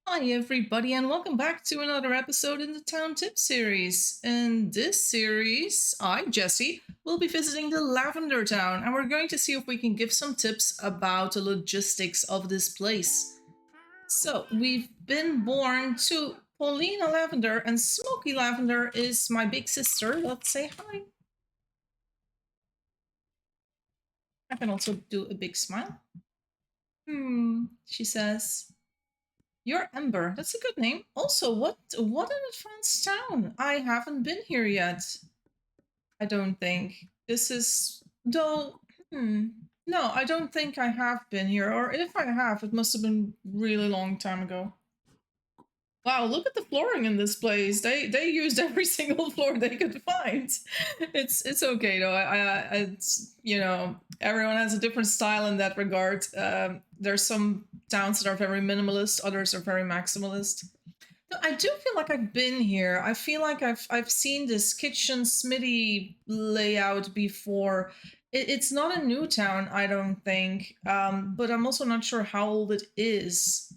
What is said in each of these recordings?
Hi, everybody, and welcome back to another episode in the Town Tip series. In this series, I, Jessie, will be visiting the Lavender Town, and we're going to see if we can give some tips about the logistics of this place. So, we've been born to Paulina Lavender, and Smoky Lavender is my big sister. Let's say hi. I can also do a big smile. She says. You're Ember. That's a good name. Also, what an advanced town. I haven't been here yet. I don't think. This is though no, I don't think I have been here, or if I have, it must have been really long time ago. Wow, look at the flooring in this place. They used every single floor they could find. It's okay though. It's everyone has a different style in that regard. There's some towns that are very minimalist, others are very maximalist. No, I do feel like I've been here. I feel like I've seen this kitchen smithy layout before. It's not a new town, I don't think. But I'm also not sure how old it is.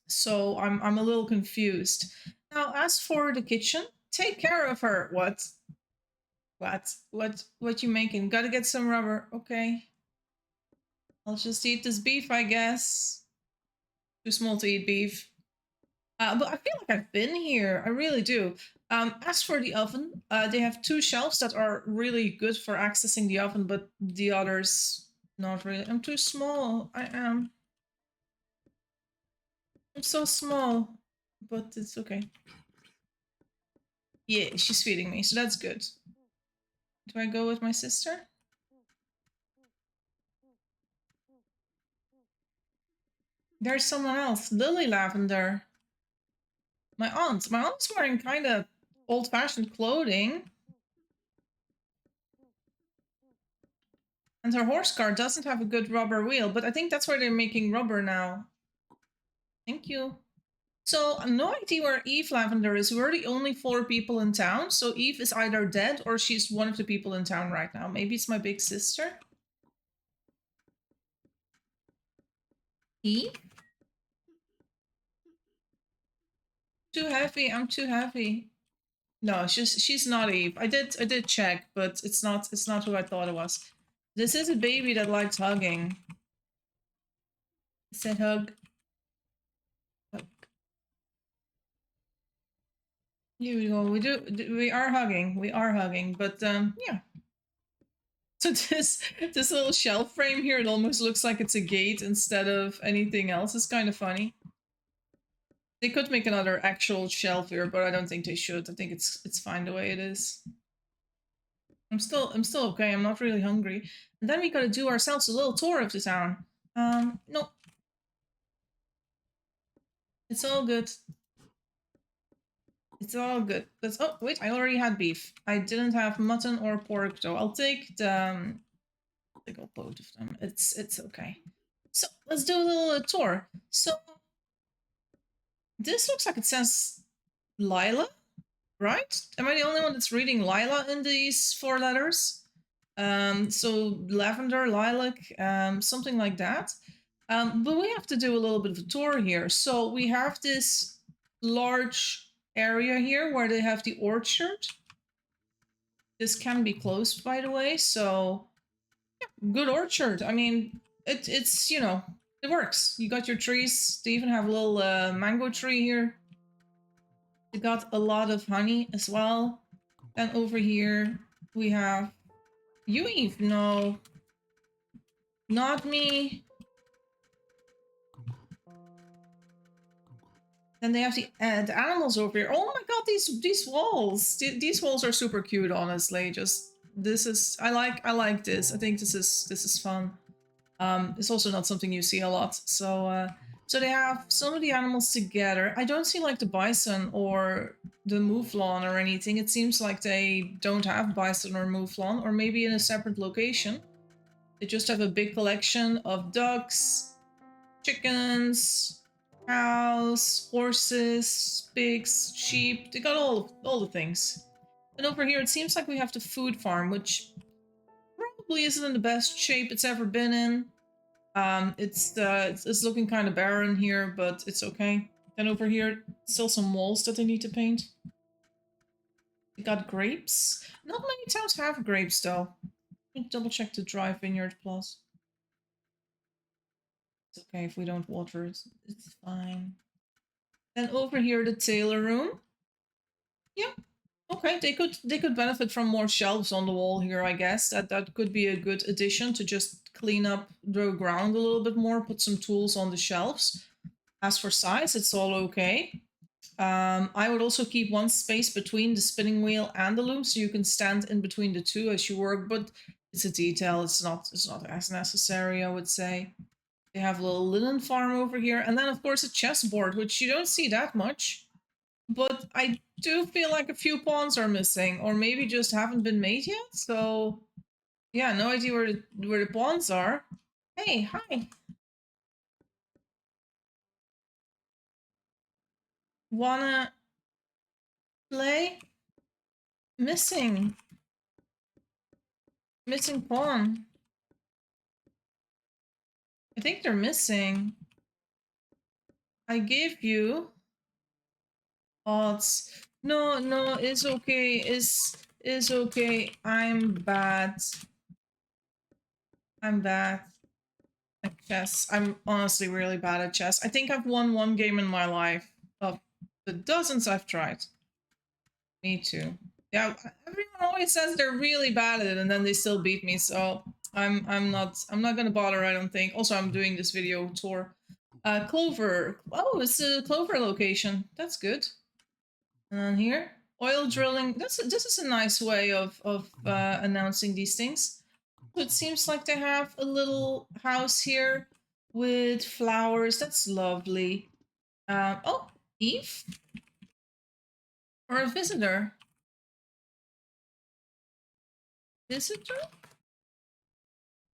So I'm a little confused. Now, as for the kitchen, take care of her. What? What you making? Gotta get some rubber. Okay. I'll just eat this beef, I guess. Too small to eat beef. But I feel like I've been here. I really do. As for the oven, they have two shelves that are really good for accessing the oven, but the others not really. I'm too small. I am. I'm so small, but it's okay. Yeah, she's feeding me, so that's good. Do I go with my sister? There's someone else. Lily Lavender. My aunt. My aunt's wearing kind of old-fashioned clothing. And her horse car doesn't have a good rubber wheel, but I think that's where they're making rubber now. Thank you. So, no idea where Eve Lavender is. We're the only 4 people in town, so Eve is either dead or she's one of the people in town right now. Maybe it's my big sister. Eve? Too heavy. I'm too heavy. No, she's not Eve. I did check, but it's not who I thought it was. This is a baby that likes hugging. Say hug. Hug. Here we go. We are hugging. We are hugging, but yeah. So this little shelf frame here, it almost looks like it's a gate instead of anything else. It's kind of funny. They could make another actual shelf here, but I don't think they should. I think it's fine the way it is. I'm still okay. I'm not really hungry. And then we gotta do ourselves a little tour of the town. No. It's all good. It's all good. Oh wait, I already had beef. I didn't have mutton or pork though. I'll take the take both of them. It's okay. So let's do a little tour. So this looks like it says Lila, right? Am I the only one that's reading Lila in these 4 letters? So lavender, lilac, something like that. But we have to do a little bit of a tour here. So we have this large area here where they have the orchard. This can be closed, by the way. So yeah, good orchard. I mean, it's it works. You got your trees. They even have a little mango tree here. They got a lot of honey as well. And over here we have you, Eve. No, not me. Then they have the animals over here. Oh my god, these walls. These walls are super cute, honestly. Just this is I like this. I think this is fun. It's also not something you see a lot. So they have some of the animals together. I don't see like the bison or the mouflon or anything. It seems like they don't have bison or mouflon, or maybe in a separate location. They just have a big collection of ducks, chickens, cows, horses, pigs, sheep. They got all the things. And over here, it seems like we have the food farm, which probably isn't in the best shape it's ever been in. It's looking kind of barren here, but it's okay. And over here, still some walls that they need to paint. We got grapes. Not many towns have grapes, though. Let me double check the dry vineyard plus. It's okay if we don't water it. It's fine. Then over here, the tailor room. Yeah. Okay, they could benefit from more shelves on the wall here, I guess. That could be a good addition to just clean up the ground a little bit more, put some tools on the shelves. As for size, it's all okay. I would also keep one space between the spinning wheel and the loom, so you can stand in between the two as you work. But it's a detail; it's not as necessary, I would say. They have a little linen farm over here, and then of course a chessboard, which you don't see that much. But I do feel like a few pawns are missing, or maybe just haven't been made yet. So yeah, no idea where the pawns are. Hey, hi. Wanna play? Missing. Missing pawn. I think they're missing. I gave you odds. No, no, it's okay. It's okay. I'm bad. I'm bad at chess. I'm honestly really bad at chess. I think I've won one game in my life of the dozens I've tried. Me too. Yeah, everyone always says they're really bad at it, and then they still beat me. So I'm not gonna bother. I don't think. Also, I'm doing this video tour. Clover. Oh, it's a Clover location. That's good. And then here, oil drilling. This is a nice way of announcing these things. So it seems like they have a little house here with flowers. That's lovely. Oh, Eve or a visitor. Visitor?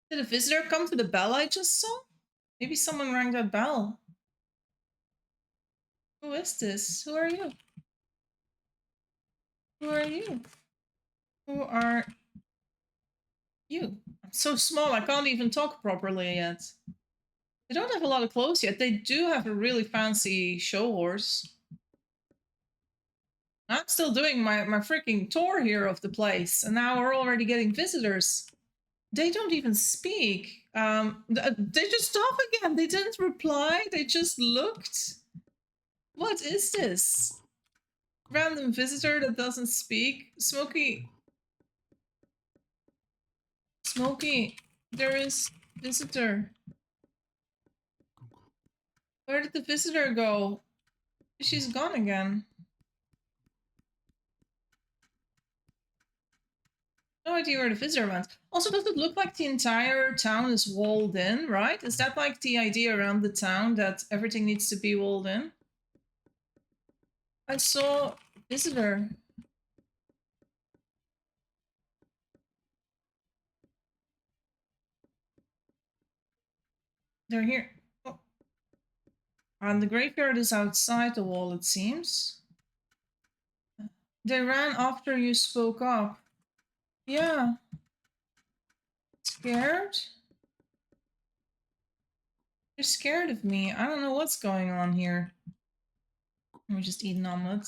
Did a visitor come to the bell I just saw? Maybe someone rang that bell. Who is this? Who are you? Who are you? Who are you? I'm so small I can't even talk properly yet. They don't have a lot of clothes yet. They do have a really fancy show horse. I'm still doing my freaking tour here of the place, and now we're already getting visitors. They don't even speak. They just stop again. They didn't reply. They just looked. What is this? Random visitor that doesn't speak? Smokey. Smokey, there is visitor. Where did the visitor go? She's gone again. No idea where the visitor went. Also, does it look like the entire town is walled in, right? Is that like the idea around the town that everything needs to be walled in? I saw visitor. They're here. Oh. And the graveyard is outside the wall, it seems. They ran after you spoke up. Yeah. Scared? They're scared of me. I don't know what's going on here. Let me just eat an omelet.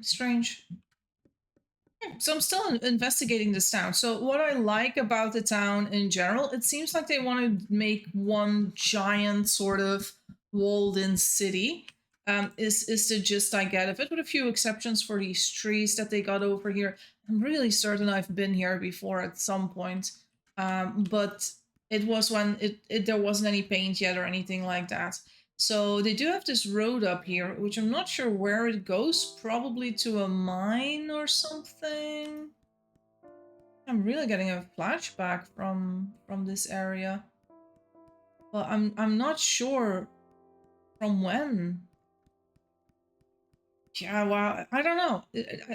Strange. So I'm still investigating this town. So what I like about the town in general, it seems like they want to make one giant sort of walled-in city. Is the gist I get of it, with a few exceptions for these trees that they got over here. I'm really certain I've been here before at some point, but it was when there wasn't any paint yet or anything like that. So they do have this road up here, which I'm not sure where it goes. Probably to a mine or something. I'm really getting a flashback from this area, but I'm not sure from when. Yeah, wow. I don't know.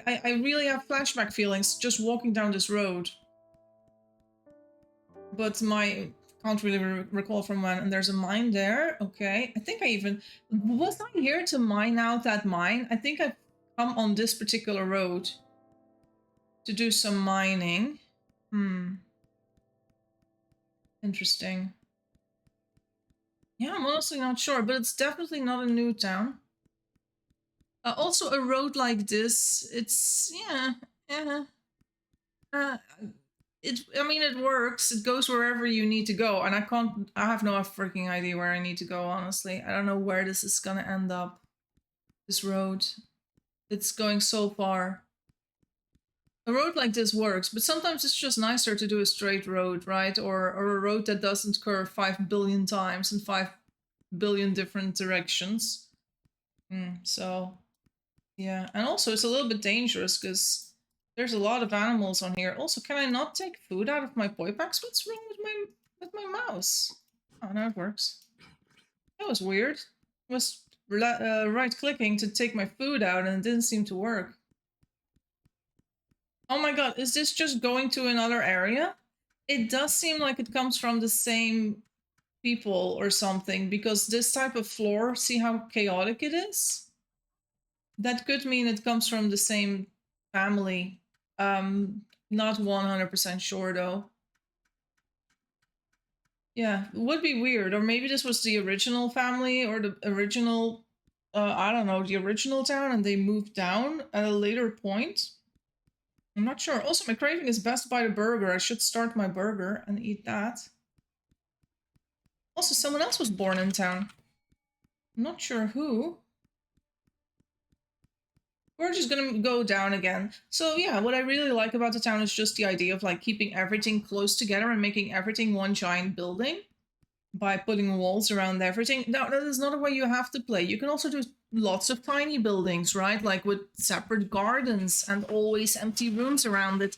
I really have flashback feelings just walking down this road. But my can't really recall from when. And there's a mine there. Okay. I think I even was I here to mine out that mine. I think I've come on this particular road to do some mining. Interesting. Yeah, I'm honestly not sure, but it's definitely not a new town. Also, a road like this, it's yeah, yeah. Uh, I mean, it works. It goes wherever you need to go, and I can't. I have no freaking idea where I need to go. Honestly, I don't know where this is gonna end up. This road, it's going so far. A road like this works, but sometimes it's just nicer to do a straight road, right? Or a road that doesn't curve 5 billion times in 5 billion different directions. So yeah, and also it's a little bit dangerous because there's a lot of animals on here. Also, can I not take food out of my poi packs? What's wrong with my mouse? Oh, now it works. That was weird. I was right clicking to take my food out and it didn't seem to work. Oh my god, is this just going to another area? It does seem like it comes from the same people or something because this type of floor, see how chaotic it is? That could mean it comes from the same family. Not 100% sure though. Yeah, it would be weird. Or maybe this was the original family or the original, I don't know, the original town and they moved down at a later point. I'm not sure. Also, my craving is Best Buy the burger. I should start my burger and eat that. Also, someone else was born in town. I'm not sure who. We're just gonna go down again. So yeah, what I really like about the town is just the idea of like keeping everything close together and making everything one giant building by putting walls around everything. Now that is not a way you have to play. You can also do lots of tiny buildings, right? Like with separate gardens and always empty rooms around it,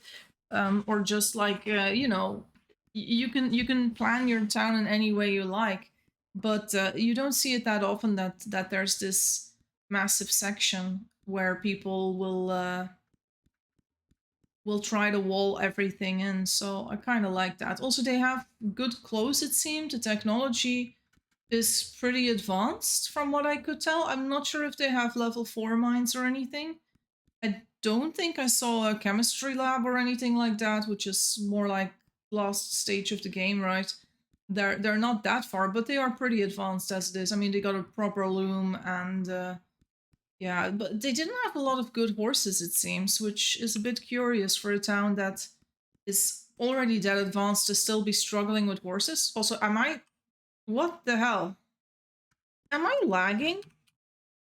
or just like you can plan your town in any way you like, but you don't see it that often that there's this massive section where people will try to wall everything in. So I kind of like that. Also, they have good clothes. It seemed the technology is pretty advanced from what I could tell. I'm not sure if they have level 4 mines or anything. I don't think I saw a chemistry lab or anything like that, which is more like last stage of the game, right? They're not that far, but they are pretty advanced as it is. I mean, they got a proper loom and yeah, but they didn't have a lot of good horses, it seems, which is a bit curious for a town that is already that advanced to still be struggling with horses. Also, am I? What the hell? Am I lagging?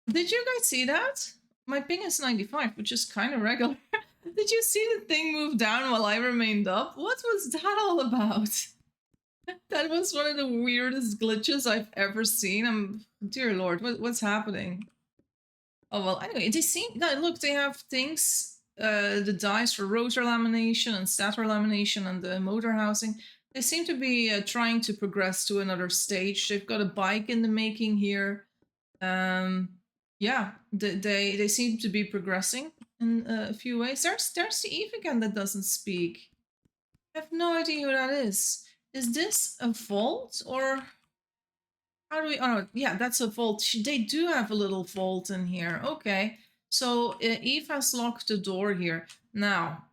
Did you guys see that? My ping is 95, which is kind of regular. Did you see the thing move down while I remained up? What was that all about? That was one of the weirdest glitches I've ever seen. Dear Lord, what's happening? Oh well, anyway, they seem no, look, they have things, the dice for rotor lamination and stator lamination and the motor housing. They seem to be trying to progress to another stage. They've got a bike in the making here. Um, yeah, they seem to be progressing in a few ways. There's the Eve again that doesn't speak. I have no idea who that is. Is this a vault or how do we? Oh no, yeah, that's a vault. They do have a little vault in here. Okay, so Eve has locked the door here. Now,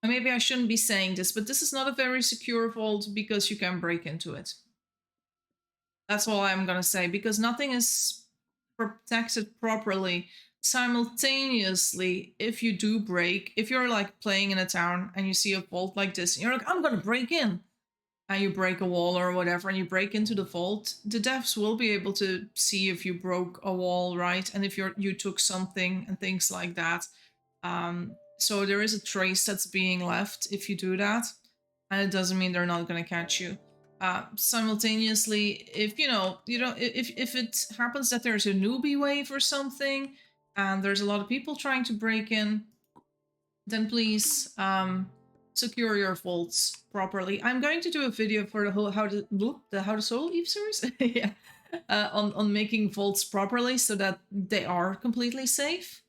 maybe I shouldn't be saying this, but this is not a very secure vault because you can break into it. That's all I'm gonna say because nothing is protected properly. Simultaneously, if you do break, if you're like playing in a town and you see a vault like this, and you're like, I'm gonna break in, and you break a wall or whatever, and you break into the vault, the devs will be able to see if you broke a wall, right? And if you took something and things like that. So there is a trace that's being left if you do that, and it doesn't mean they're not gonna catch you. Simultaneously, if if it happens that there's a newbie wave or something, and there's a lot of people trying to break in, then please secure your vaults properly. I'm going to do a video for the whole how to Soul Eve series, yeah, on making vaults properly so that they are completely safe.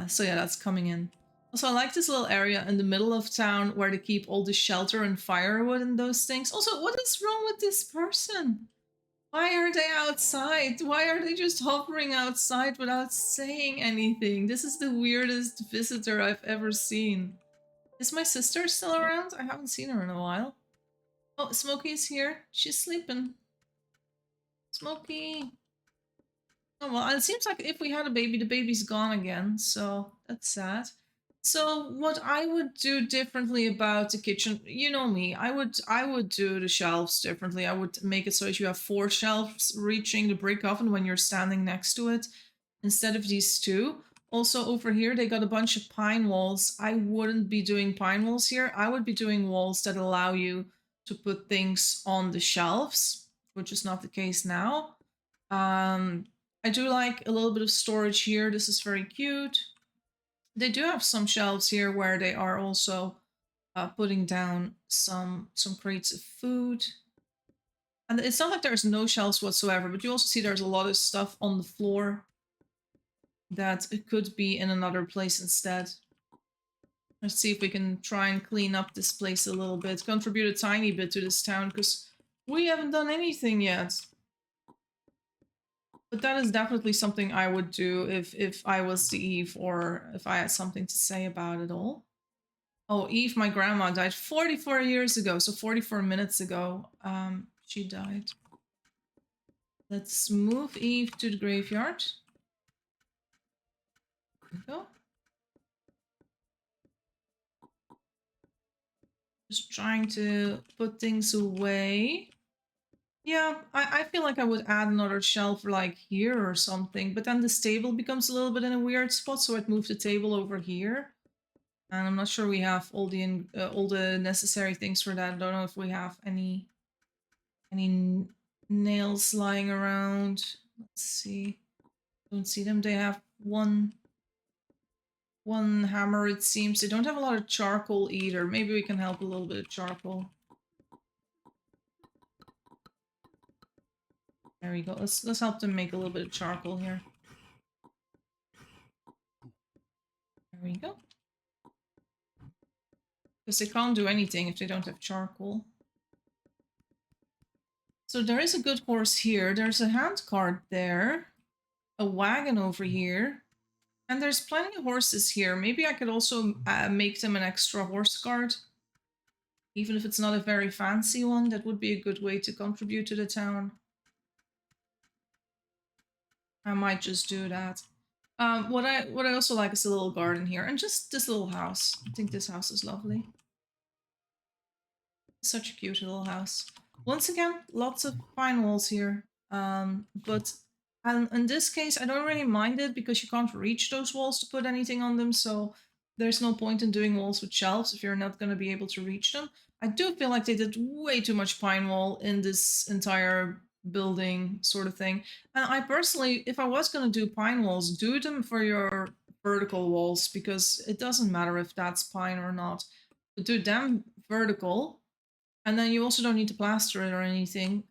So yeah, that's coming in. Also, I like this little area in the middle of town where they keep all the shelter and firewood and those things. Also, what is wrong with this person? Why are they outside? Why are they just hovering outside without saying anything? This is the weirdest visitor I've ever seen. Is my sister still around? I haven't seen her in a while. Oh, Smokey is here. She's sleeping. Smokey. Oh, well, it seems like if we had a baby, the baby's gone again, so that's sad. So what I would do differently about the kitchen, you know me, I would do the shelves differently. I would make it so that you have 4 shelves reaching the brick oven when you're standing next to it instead of these two. Also over here, they got a bunch of pine walls. I wouldn't be doing pine walls here. I would be doing walls that allow you to put things on the shelves, which is not the case now. Um, I do like a little bit of storage here. This is very cute. They do have some shelves here where they are also putting down some crates of food. And it's not like there's no shelves whatsoever, but you also see there's a lot of stuff on the floor that it could be in another place instead. Let's see if we can try and clean up this place a little bit, contribute a tiny bit to this town, because we haven't done anything yet. But that is definitely something I would do if I was the Eve, or if I had something to say about it all. Oh, Eve, my grandma died 44 years ago, so 44 minutes ago, she died. Let's move Eve to the graveyard. There we go. Just trying to put things away. Yeah, I feel like I would add another shelf like here or something, but then this table becomes a little bit in a weird spot, so I'd move the table over here. And I'm not sure we have all the necessary things for that. I don't know if we have any nails lying around. Let's see. Don't see them. They have one hammer, it seems. They don't have a lot of charcoal either. Maybe we can help a little bit of charcoal. There we go. Let's help them make a little bit of charcoal here. There we go. Because they can't do anything if they don't have charcoal. So there is a good horse here. There's a hand cart there. A wagon over here. And there's plenty of horses here. Maybe I could also make them an extra horse cart. Even if it's not a very fancy one, that would be a good way to contribute to the town. I might just do that. What I also like is a little garden here, and just this little house. I think this house is lovely. Such a cute little house. Once again, lots of pine walls here. But in this case, I don't really mind it because you can't reach those walls to put anything on them, so there's no point in doing walls with shelves if you're not going to be able to reach them. I do feel like they did way too much pine wall in this entire building sort of thing. And I personally, if I was going to do pine walls, do them for your vertical walls, because it doesn't matter if that's pine or not. But do them vertical, and then you also don't need to plaster it or anything.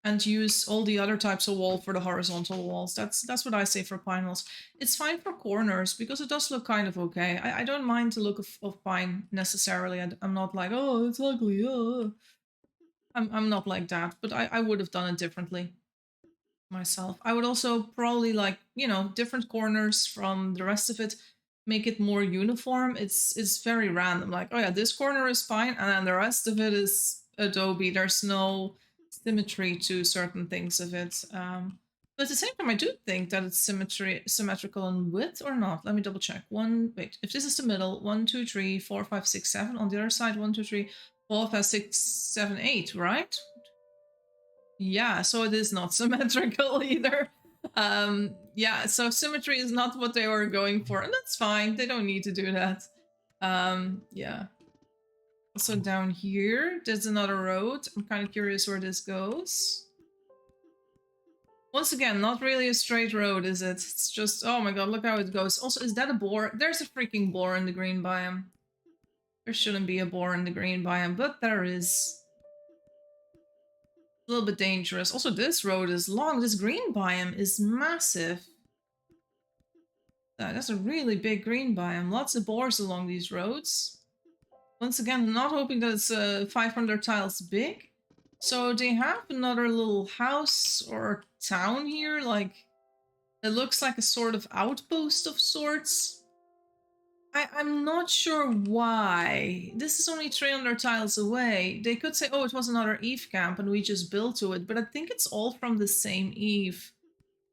And use all the other types of wall for the horizontal walls. That's what I say for pine walls. It's fine for corners because it does look kind of okay. I don't mind the look of pine necessarily. I'm not like, oh, it's ugly. Oh. I'm not like that, but I would have done it differently myself. I would also probably like, different corners from the rest of it, make it more uniform. It's very random. Like, oh yeah, this corner is fine, and then the rest of it is adobe. There's no symmetry to certain things of it. But at the same time, I do think that it's symmetrical in width or not. Let me double check. Wait, if this is the middle, 1, 2, 3, 4, 5, 6, 7. On the other side, 1, 2, 3, 4, 5, 6, 7, 8, right? Yeah, so it is not symmetrical either. Yeah, so symmetry is not what they were going for, and that's fine. They don't need to do that. Yeah. Also down here, there's another road. I'm kind of curious where this goes. Once again, not really a straight road, is it? It's just, oh my god, look how it goes. Also, is that a boar? There's a freaking boar in the green biome. There shouldn't be a boar in the green biome, but there is. A little bit dangerous. Also, this road is long. This green biome is massive. That's a really big green biome. Lots of boars along these roads. Once again, not hoping that it's 500 tiles big. So they have another little house or town here. Like, it looks like a sort of outpost of sorts. I'm not sure why. This is only 300 tiles away. They could say, oh, it was another Eve camp and we just built to it, but I think it's all from the same Eve.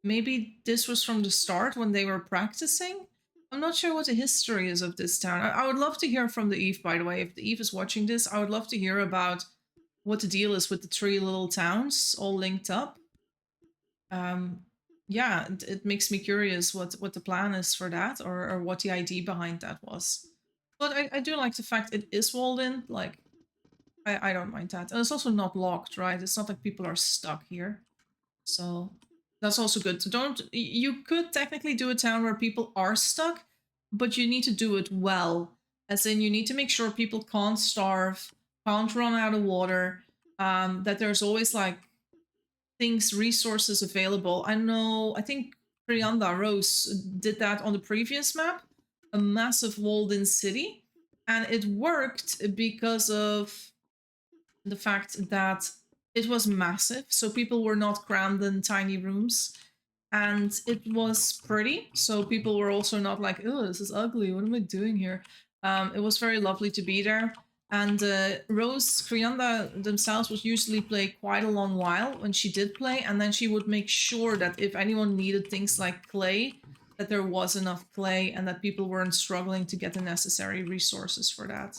Maybe this was from the start when they were practicing? I'm not sure what the history is of this town. I would love to hear from the Eve, by the way. If the Eve is watching this, I would love to hear about what the deal is with the three little towns all linked up. Um, yeah, it makes me curious what the plan is for that, or what the idea behind that was. But I do like the fact it is walled in. Like, I don't mind that. And it's also not locked, right? It's not like people are stuck here. So that's also good. So you could technically do a town where people are stuck, but you need to do it well. As in, you need to make sure people can't starve, can't run out of water, that there's always like things, resources available. I think Prianda Rose did that on the previous map, a massive walled-in city, and it worked because of the fact that it was massive, so people were not crammed in tiny rooms, and it was pretty, so people were also not like, oh, this is ugly, what am I doing here? It was very lovely to be there. And Rose Krianda themselves would usually play quite a long while when she did play, and then she would make sure that if anyone needed things like clay, that there was enough clay and that people weren't struggling to get the necessary resources for that.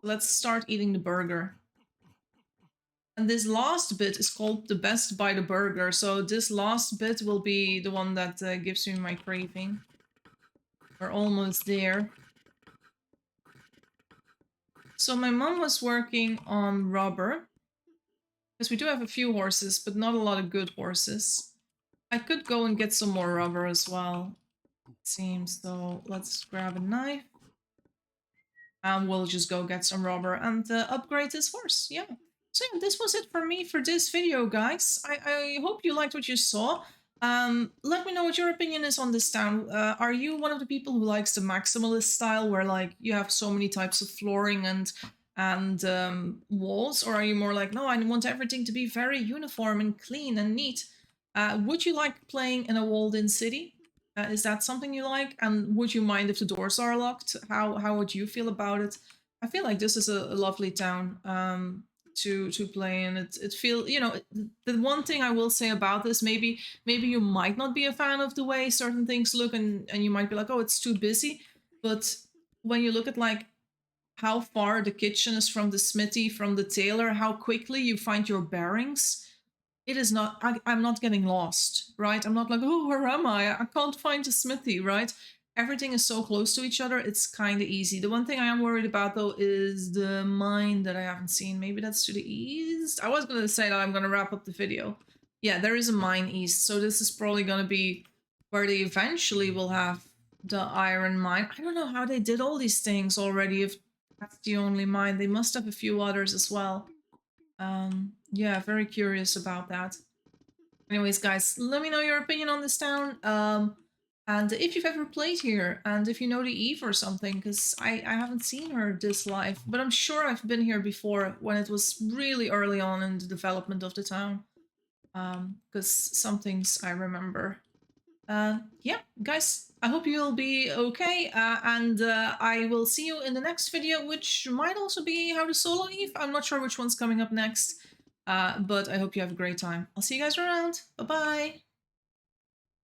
Let's start eating the burger. And this last bit is called the best by the burger. So this last bit will be the one that gives me my craving. We're almost there. So my mom was working on rubber. Because we do have a few horses, but not a lot of good horses. I could go and get some more rubber as well, it seems. So let's grab a knife. And we'll just go get some rubber and upgrade this horse. Yeah. So yeah, this was it for me for this video, guys. I hope you liked what you saw. Let me know what your opinion is on this town. Are you one of the people who likes the maximalist style, where like you have so many types of flooring and walls, or are you more like, no, I want everything to be very uniform and clean and neat? Would you like playing in a walled-in city? Is that something you like? And would you mind if the doors are locked? How would you feel about it? I feel like this is a lovely town to play in. It feel, you know, the one thing I will say about this, maybe you might not be a fan of the way certain things look, and you might be like, oh, it's too busy. But when you look at like how far the kitchen is from the smithy, from the tailor, how quickly you find your bearings, it is not, I'm not getting lost, right? I'm not like, oh, where am I can't find the smithy, right? Everything is so close to each other, it's kind of easy. The one thing I am worried about though is the mine that I haven't seen. Maybe that's to the east. I was going to say that I'm going to wrap up the video. Yeah, there is a mine east, so this is probably going to be where they eventually will have the iron mine. I don't know how they did all these things already, if that's the only mine. They must have a few others as well. Yeah, very curious about that. Anyways, guys, let me know your opinion on this town. And if you've ever played here, and if you know the Eve or something, because I haven't seen her this live, but I'm sure I've been here before when it was really early on in the development of the town. Because some things I remember. Yeah, guys, I hope you'll be okay, and I will see you in the next video, which might also be how to solo Eve. I'm not sure which one's coming up next, but I hope you have a great time. I'll see you guys around. Bye-bye!